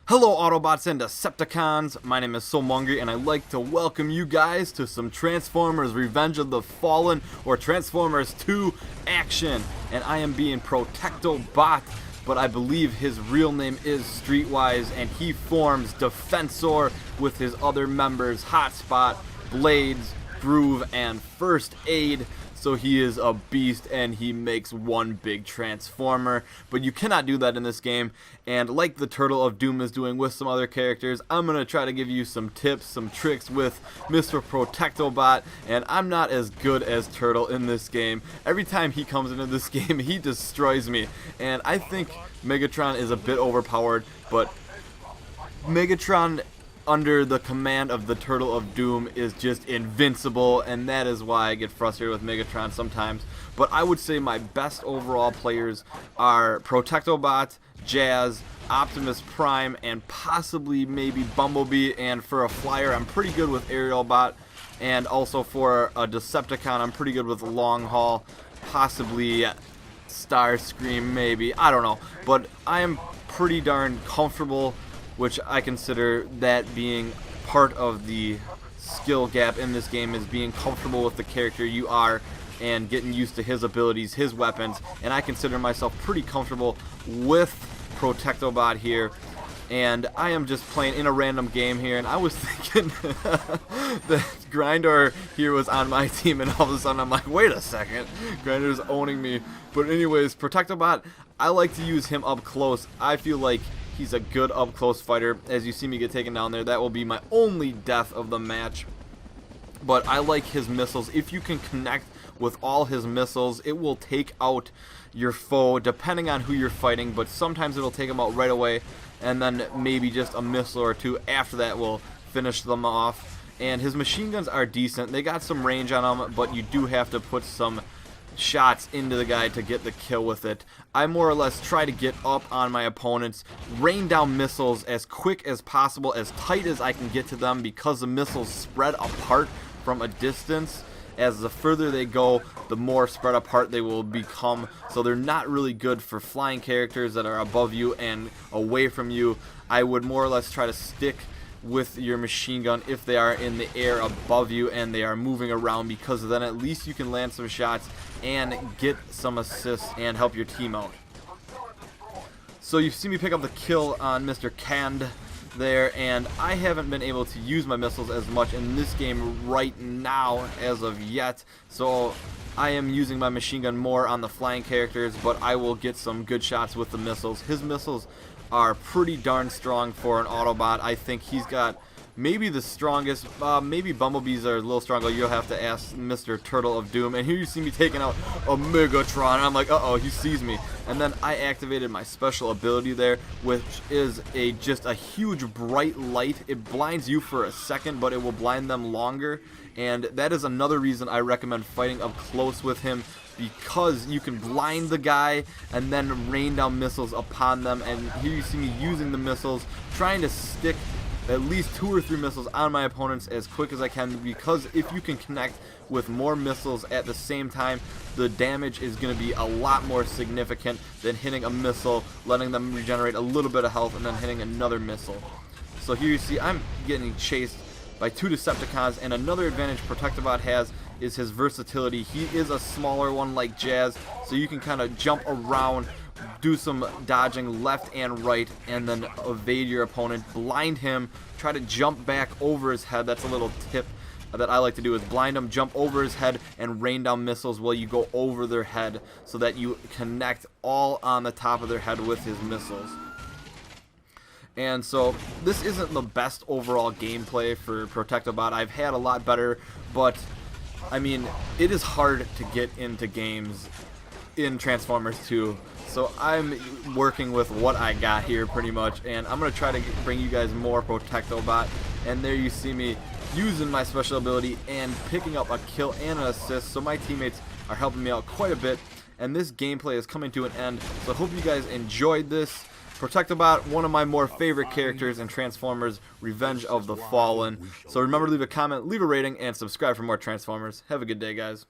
Hello Autobots and Decepticons, my name is Soulmonger and I'd like to welcome you guys to some Transformers Revenge of the Fallen or Transformers 2 action. And I am being Protectobot, but I believe his real name is Streetwise, and he forms Defensor with his other members Hotspot, Blades, Groove, and First Aid. So he is a beast and he makes one big transformer, but you cannot do that in this game. And like the Turtle of Doom is doing with some other characters, I'm going to try to give you some tips, some tricks with Mr. Protectobot, and I'm not as good as Turtle in this game. Every time he comes into this game, he destroys me, and I think Megatron is a bit overpowered, but Megatron under the command of the Turtle of Doom is just invincible, and that is why I get frustrated with Megatron sometimes. But I would say my best overall players are Protectobot, Jazz, Optimus Prime, and possibly maybe Bumblebee. And for a flyer, I'm pretty good with Aerialbot, and also for a Decepticon, I'm pretty good with Long Haul, possibly Starscream maybe, I don't know. But I am pretty darn comfortable, which I consider that being part of the skill gap in this game, is being comfortable with the character you are and getting used to his abilities, his weapons, and I consider myself pretty comfortable with Protectobot here. And I am just playing in a random game here, and I was thinking that Grindor here was on my team, and all of a sudden I'm like, wait a second, Grindor's owning me. But anyways, Protectobot, I like to use him up close. I feel like he's a good up-close fighter. As you see me get taken down there, that will be my only death of the match. But I like his missiles. If you can connect with all his missiles, it will take out your foe, depending on who you're fighting. But sometimes it'll take them out right away, and then maybe just a missile or two after that will finish them off. And his machine guns are decent. They got some range on them, but you do have to put some shots into the guy to get the kill with it. I more or less try to get up on my opponents, rain down missiles as quick as possible, as tight as I can get to them, because the missiles spread apart from a distance. As the further they go, the more spread apart they will become, so they're not really good for flying characters that are above you and away from you. I would more or less try to stick with your machine gun if they are in the air above you and they are moving around, because then at least you can land some shots and get some assists and help your team out. So you've seen me pick up the kill on Mr. Cand there, and I haven't been able to use my missiles as much in this game right now as of yet, so I am using my machine gun more on the flying characters, but I will get some good shots with the missiles. His missiles are pretty darn strong for an Autobot. I think he's got maybe the strongest. Maybe Bumblebees are a little stronger. You'll have to ask Mr. Turtle of Doom. And here you see me taking out a Megatron, and I'm like, uh-oh, he sees me. And then I activated my special ability there, which is just a huge bright light. It blinds you for a second, but it will blind them longer. And that is another reason I recommend fighting up close with him, because you can blind the guy and then rain down missiles upon them. And here you see me using the missiles, trying to stick at least 2 or 3 missiles on my opponents as quick as I can, because if you can connect with more missiles at the same time, the damage is going to be a lot more significant than hitting a missile, letting them regenerate a little bit of health, and then hitting another missile. So here you see I'm getting chased by 2 Decepticons, and another advantage Protectobot has is his versatility. He is a smaller one like Jazz, so you can kind of jump around, do some dodging left and right, and then evade your opponent, blind him, try to jump back over his head. That's a little tip that I like to do, is blind him, jump over his head, and rain down missiles while you go over their head, so that you connect all on the top of their head with his missiles. And so this isn't the best overall gameplay for Protectobot. I've had a lot better, but I mean, it is hard to get into games in Transformers 2. So I'm working with what I got here pretty much, and I'm going to try to bring you guys more Protectobot. And there you see me using my special ability and picking up a kill and an assist, so my teammates are helping me out quite a bit. And this gameplay is coming to an end, so I hope you guys enjoyed this. Protectobot, one of my more favorite characters in Transformers Revenge of the Fallen. So remember to leave a comment, leave a rating, and subscribe for more Transformers. Have a good day, guys.